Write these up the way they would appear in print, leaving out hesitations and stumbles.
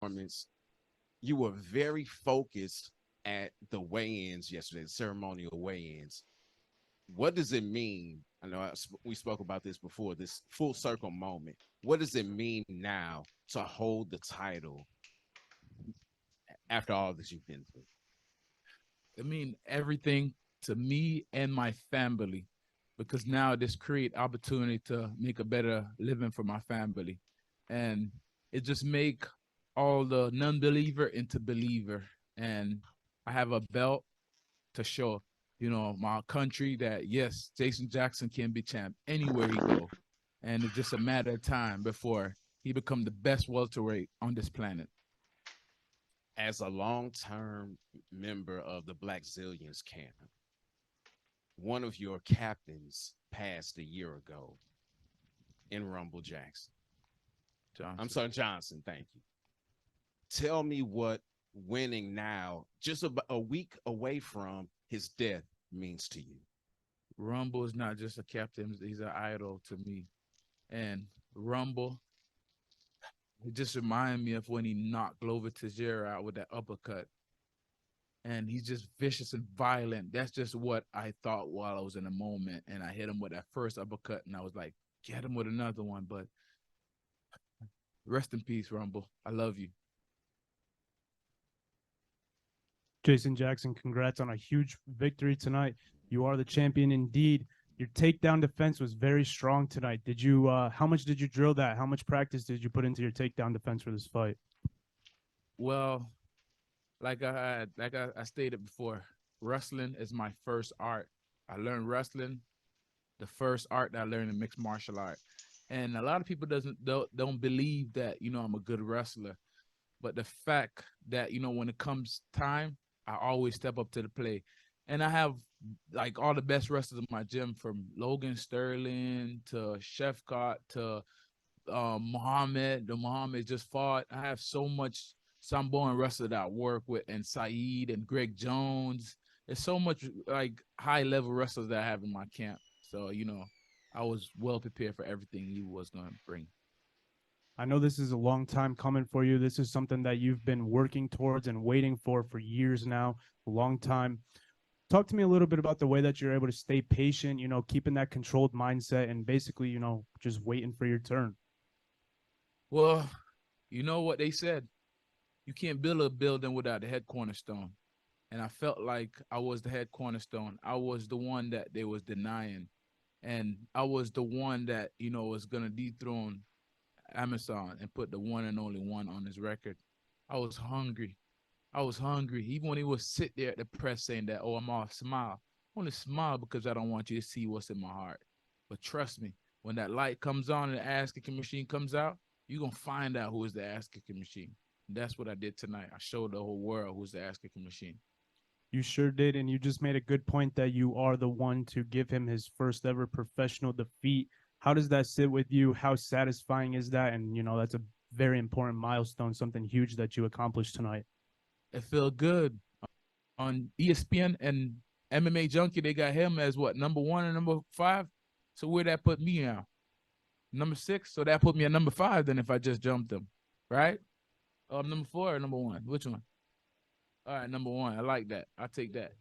performance. You were very focused at the weigh-ins yesterday, the ceremonial weigh-ins. What does it mean? I know we spoke about this before, this full circle moment. What does it mean now to hold the title after all that you've been through? I mean everything to me and my family, because now this create opportunity to make a better living for my family, and it just make all the non-believer into believer. And I have a belt to show, my country that yes, Jason Jackson can be champ anywhere he go, and it's just a matter of time before he become the best welterweight on this planet. As a long-term member of the Black Zillions camp, one of your captains passed a year ago in Rumble Jackson. I'm Johnson. sorry, Johnson. Thank you. Tell me what winning now, just about a week away from his death, means to you. Rumble is not just a captain; he's an idol to me. And Rumble, it just reminded me of when he knocked Glover Teixeira out with that uppercut. And he's just vicious and violent. That's just what I thought while I was in the moment. And I hit him with that first uppercut, and I was like, get him with another one. But rest in peace, Rumble. I love you. Jason Jackson, congrats on a huge victory tonight. You are the champion indeed. Your takedown defense was very strong tonight. Did you? How much did you drill that? How much practice did you put into your takedown defense for this fight? Well, like I stated before, wrestling is my first art. I learned wrestling, the first art that I learned in mixed martial art. And a lot of people don't believe that I'm a good wrestler. But the fact that when it comes time, I always step up to the plate. And I have like all the best wrestlers in my gym, from Logan Sterling to Shefkat to Muhammad. The Muhammad just fought. I have so much Samboan wrestler that I work with, and Saeed and Greg Jones. There's so much like high level wrestlers that I have in my camp. So I was well prepared for everything he was going to bring. I know this is a long time coming for you. This is something that you've been working towards and waiting for years now, a long time. Talk to me a little bit about the way that you're able to stay patient, keeping that controlled mindset and basically, just waiting for your turn. Well, you know what they said? You can't build a building without the head cornerstone. And I felt like I was the head cornerstone. I was the one that they was denying. And I was the one that, was going to dethrone Amazon and put the one and only one on his record. I was hungry. I was hungry. Even when he would sit there at the press saying that, oh, I'm all smile. I only smile because I don't want you to see what's in my heart. But trust me, when that light comes on and the ass kicking machine comes out, you're going to find out who is the ass kicking machine. And that's what I did tonight. I showed the whole world who's the ass kicking machine. You sure did. And you just made a good point that you are the one to give him his first ever professional defeat. How does that sit with you? How satisfying is that? And, that's a very important milestone, something huge that you accomplished tonight. It felt good. On ESPN and MMA Junkie, they got him as what, number 1 and number 5? So where that put me now? Number 6? So that put me at number 5 then if I just jumped him, right? Number 4 or number 1? Which one? All right, number 1. I like that. I'll take that.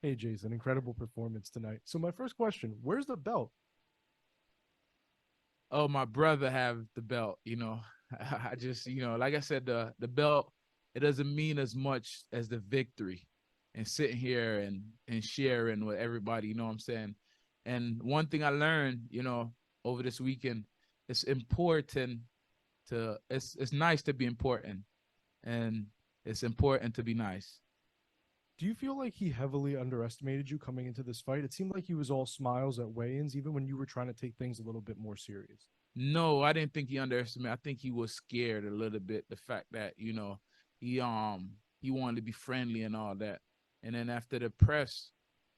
Hey, Jason, incredible performance tonight. So my first question, where's the belt? Oh, my brother have the belt, I just, like I said, the belt, it doesn't mean as much as the victory and sitting here and sharing with everybody, you know what I'm saying? And one thing I learned, over this weekend, it's important it's nice to be important, and it's important to be nice. Do you feel like he heavily underestimated you coming into this fight? It seemed like he was all smiles at weigh-ins, even when you were trying to take things a little bit more serious. No, I didn't think he underestimated. I think he was scared a little bit. The fact that he wanted to be friendly and all that, and then after the press,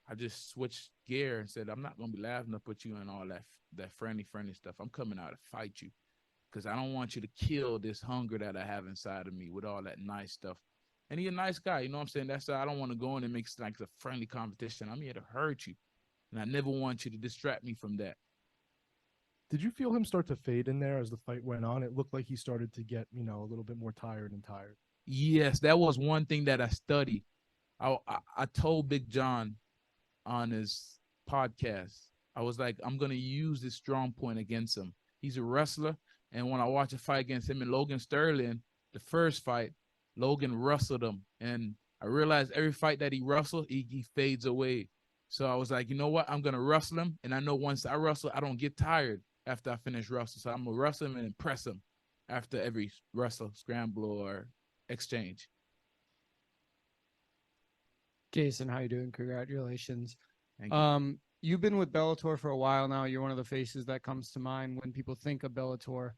I just switched gear and said, I'm not gonna be laughing up at you and all that friendly stuff. I'm coming out to fight you because I don't want you to kill this hunger that I have inside of me with all that nice stuff. And he's a nice guy, you know what I'm saying? That's why I don't want to go in and make it like a friendly competition. I'm here to hurt you, and I never want you to distract me from that. Did you feel him start to fade in there as the fight went on? It looked like he started to get, a little bit more tired and tired. Yes, that was one thing that I studied. I told Big John on his podcast, I was like, I'm going to use this strong point against him. He's a wrestler. And when I watched a fight against him and Logan Sterling, the first fight, Logan wrestled him. And I realized every fight that he wrestled, he fades away. So I was like, you know what? I'm going to wrestle him. And I know once I wrestle, I don't get tired after I finish wrestling. So I'm going to wrestle him and impress him after every wrestle, scramble, or exchange. Jason, how you doing? Congratulations. Thank you. You've been with Bellator for a while now. You're one of the faces that comes to mind when people think of Bellator.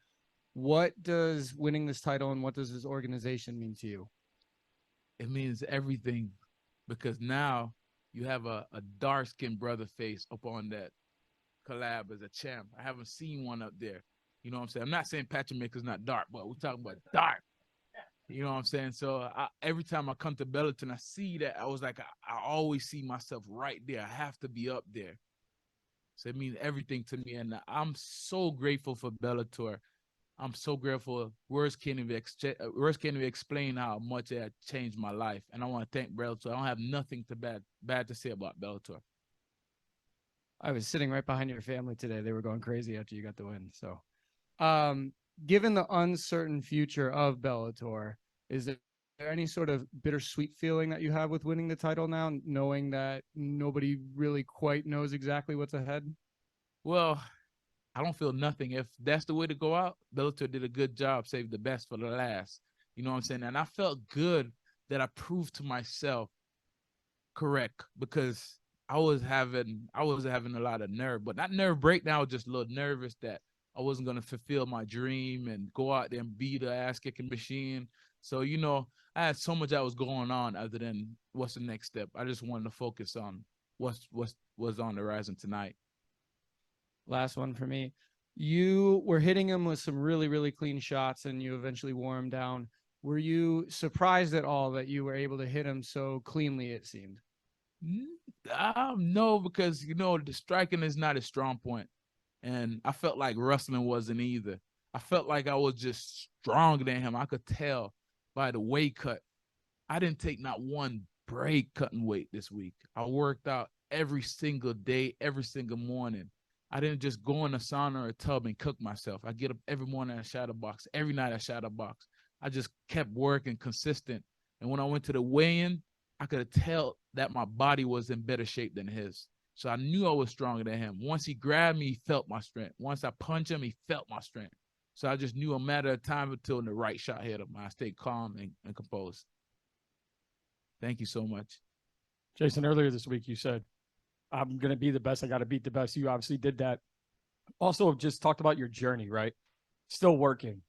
What does winning this title and what does this organization mean to you? It means everything, because now you have a dark-skinned brother face up on that collab as a champ. I haven't seen one up there. You know what I'm saying? I'm not saying Patrick Maker's not dark, but we're talking about dark. You know what I'm saying? So every time I come to Bellator and I see that, I was like, I always see myself right there. I have to be up there. So it means everything to me. And I'm so grateful for Bellator. I'm so grateful. Words can't even explain how much it changed my life. And I want to thank Bellator. I don't have nothing bad to say about Bellator. I was sitting right behind your family today. They were going crazy after you got the win. So, given the uncertain future of Bellator, is there any sort of bittersweet feeling that you have with winning the title now, knowing that nobody really quite knows exactly what's ahead? Well, I don't feel nothing. If that's the way to go out, Bellator did a good job, saved the best for the last. You know what I'm saying? And I felt good that I proved to myself correct, because I was having a lot of nerve, but not nerve breakdown, just a little nervous that I wasn't going to fulfill my dream and go out there and be the ass-kicking machine. So, I had so much that was going on other than what's the next step. I just wanted to focus on what's on the horizon tonight. Last one for me. You were hitting him with some really, really clean shots, and you eventually wore him down. Were you surprised at all that you were able to hit him so cleanly, it seemed? No, because, the striking is not a strong point. And I felt like wrestling wasn't either. I felt like I was just stronger than him. I could tell by the weight cut. I didn't take not one break cutting weight this week. I worked out every single day, every single morning. I didn't just go in a sauna or a tub and cook myself. I get up every morning at shadow box, every night at shadow box. I just kept working consistent. And when I went to the weigh-in, I could tell that my body was in better shape than his. So I knew I was stronger than him. Once he grabbed me, he felt my strength. Once I punched him, he felt my strength. So I just knew a matter of time until the right shot hit him. I stayed calm and composed. Thank you so much. Jason, earlier this week, you said, I'm going to be the best. I got to beat the best. You obviously did that. Also, just talked about your journey, right? Still working.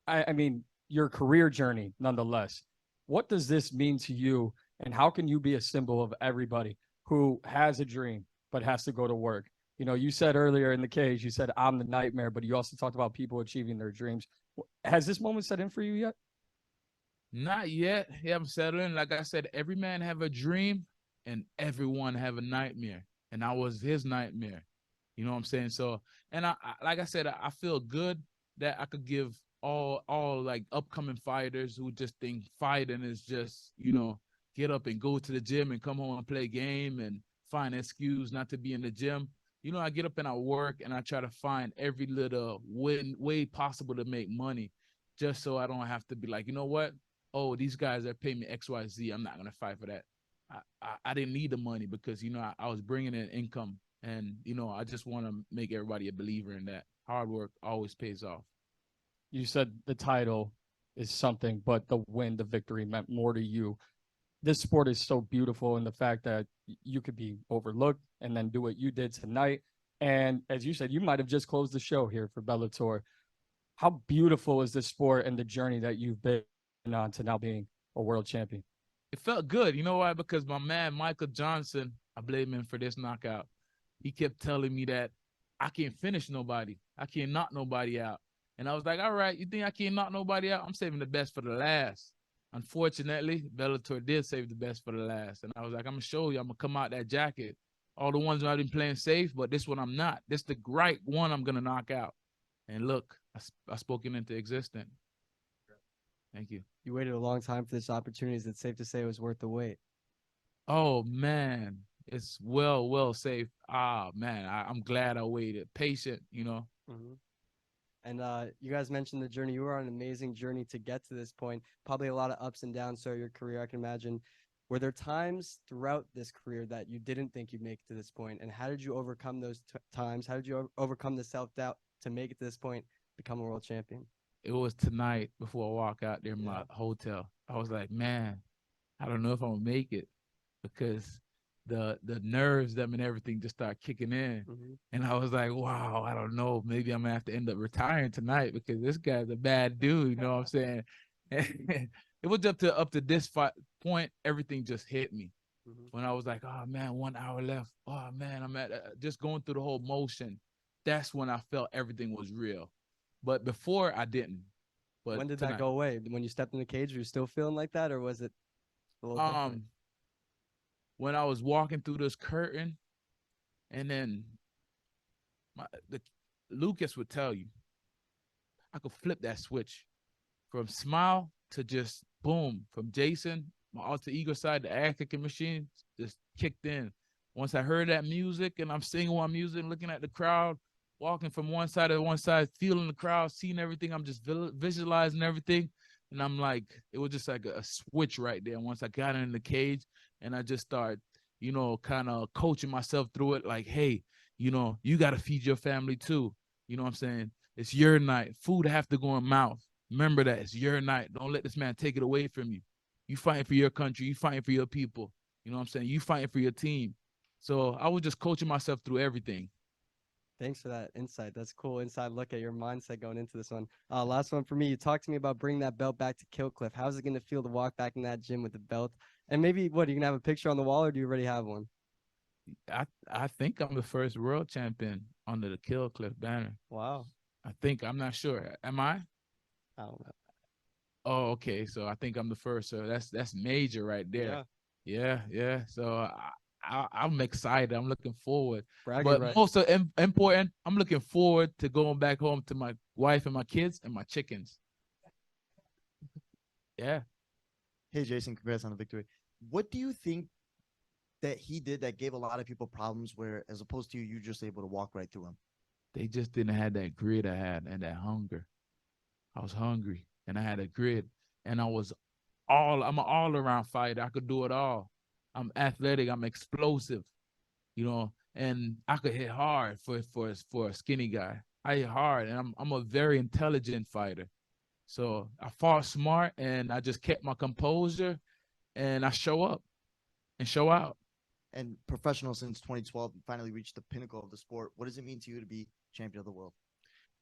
I mean, your career journey, nonetheless. What does this mean to you? And how can you be a symbol of everybody who has a dream but has to go to work? You said earlier in the cage, you said, I'm the nightmare, but you also talked about people achieving their dreams. Has this moment set in for you yet? Not yet. He haven't settled in. Like I said, every man have a dream and everyone have a nightmare. And I was his nightmare. You know what I'm saying? So, and I like I said, I feel good that I could give all like upcoming fighters who just think fighting is just, get up and go to the gym and come home and play a game and find an excuse not to be in the gym. I get up and I work and I try to find every little way possible to make money, just so I don't have to be like, you know what? Oh, these guys are paying me XYZ. I'm not going to fight for that. I didn't need the money because, I was bringing in income, and, I just want to make everybody a believer in that. Hard work always pays off. You said the title is something, but the win, the victory meant more to you. This sport is so beautiful in the fact that you could be overlooked and then do what you did tonight. And as you said, you might have just closed the show here for Bellator. How beautiful is this sport and the journey that you've been on to now being a world champion? It felt good. You know why? Because my man, Michael Johnson, I blame him for this knockout. He kept telling me that I can't finish nobody. I can't knock nobody out. And I was like, all right, you think I can't knock nobody out? I'm saving the best for the last. Unfortunately, Bellator did save the best for the last. And I was like, I'm going to show you. I'm going to come out that jacket. All the ones I've been playing safe, but this one I'm not. This the right one I'm going to knock out. And look, I spoke it into existence. Thank you. You waited a long time for this opportunity. Is it safe to say it was worth the wait? Oh man, it's well safe. Ah man, I'm glad I waited. Patient, you know. Mm-hmm. And you guys mentioned the journey. You were on an amazing journey to get to this point. Probably a lot of ups and downs throughout your career, I can imagine. Were there times throughout this career that you didn't think you'd make it to this point? And how did you overcome those times? How did you overcome the self-doubt to make it to this point, become a world champion? It was tonight before I walk out there in my hotel. I was like, man, I don't know if I'm gonna make it because the nerves them and everything just start kicking in. Mm-hmm. And I was like, wow, I don't know. Maybe I'm gonna have to end up retiring tonight because this guy's a bad dude, you know what I'm saying? And it was up to this point, everything just hit me. Mm-hmm. When I was like, oh man, 1 hour left. Oh man, I'm at just going through the whole motion. That's when I felt everything was real. But before I didn't. But when did tonight, that go away? When you stepped in the cage, were you still feeling like that, or was it a little different? When I was walking through this curtain, and then Lucas would tell you, I could flip that switch from smile to just boom, from Jason, my alter ego side, the African machine just kicked in. Once I heard that music and I'm singing while I'm music, looking at the crowd, walking from one side to one side, feeling the crowd, seeing everything, I'm just visualizing everything. And I'm like, it was just like a switch right there. Once I got in the cage and I just started, you know, kind of coaching myself through it, like, hey, you know, you got to feed your family too. You know what I'm saying? It's your night. Food have to go in mouth. Remember that. It's your night. Don't let this man take it away from you. You fighting for your country. You fighting for your people. You know what I'm saying? You fighting for your team. So I was just coaching myself through everything. Thanks for that insight. That's cool inside look at your mindset going into this one. Last one for me. You talked to me about bringing that belt back to Killcliff. How's it going to feel to walk back in that gym with the belt? And maybe what, are you going to have a picture on the wall or do you already have one? I think I'm the first world champion under the Killcliff banner. Wow. I think, I'm not sure. Am I? I don't know. Oh, okay. So I think I'm the first. So that's major right there. Yeah. So I'm excited. I'm looking forward. Bragging But right. most important, I'm looking forward to going back home to my wife and my kids and my chickens. Yeah. Hey, Jason, congrats on the victory. What do you think that he did that gave a lot of people problems where, as opposed to you, you're just able to walk right through them? They just didn't have that grit I had and that hunger. I was hungry and I had a grit and I'm an all-around fighter. I could do it all. I'm athletic. I'm explosive, you know, and I could hit hard for a skinny guy. I hit hard and I'm a very intelligent fighter. So I fought smart and I just kept my composure and I show up and show out. And professional since 2012, and finally reached the pinnacle of the sport. What does it mean to you to be champion of the world?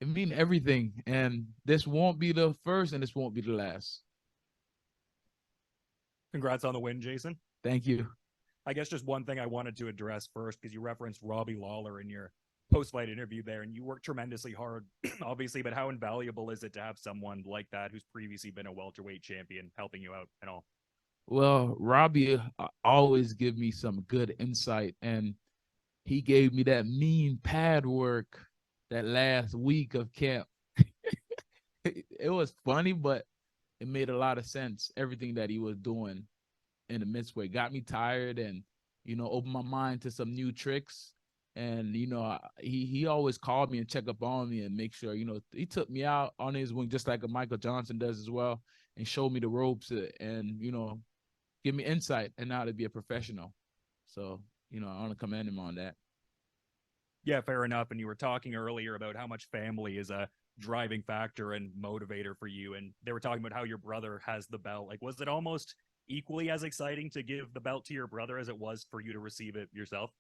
It means everything. And this won't be the first and this won't be the last. Congrats on the win, Jason. Thank you. I guess just one thing I wanted to address first, because you referenced Robbie Lawler in your post-fight interview there, and you worked tremendously hard, obviously, but how invaluable is it to have someone like that who's previously been a welterweight champion helping you out and all? Well, Robbie always give me some good insight, and he gave me that mean pad work that last week of camp. It was funny, but it made a lot of sense. Everything that he was doing in the midway got me tired and, you know, opened my mind to some new tricks. And, you know, he always called me and check up on me and make sure, you know, he took me out on his wing just like a Michael Johnson does as well and showed me the ropes and, you know, give me insight and how to be a professional. So, you know, I want to commend him on that. Yeah, fair enough. And you were talking earlier about how much family is a driving factor and motivator for you. And they were talking about how your brother has the belt. Like, was it almost equally as exciting to give the belt to your brother as it was for you to receive it yourself?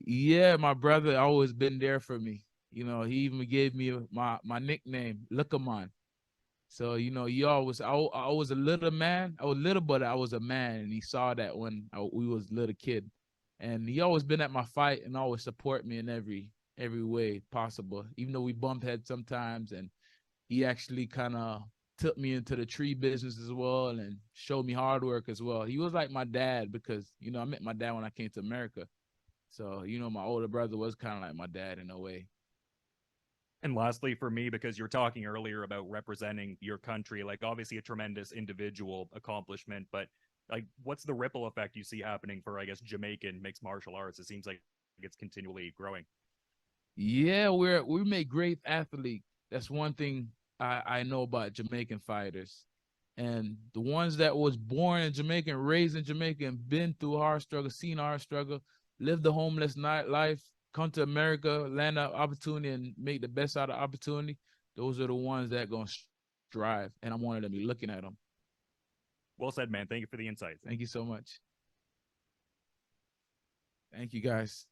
Yeah, my brother always been there for me. You know, he even gave me my nickname, Lookamon. So, you know, I was a little man. I was little, but I was a man. And he saw that when we was little kid. And he always been at my fight and always support me in every way possible, even though we bump heads sometimes. And he actually kind of took me into the tree business as well and showed me hard work as well. He was like my dad because, you know, I met my dad when I came to America. So, you know, my older brother was kind of like my dad in a way. And lastly, for me, because you were talking earlier about representing your country, like obviously a tremendous individual accomplishment, but like what's the ripple effect you see happening for, I guess, Jamaican mixed martial arts? It seems like it's continually growing. Yeah, we make great athletes. That's one thing I know about Jamaican fighters. And the ones that was born in Jamaica and raised in Jamaica and been through hard struggle, seen hard struggle, lived the homeless life, come to America, land an opportunity and make the best out of opportunity, those are the ones that going to strive. And I'm one of them. Be looking at them. Well said, man. Thank you for the insights. Thank you so much. Thank you, guys.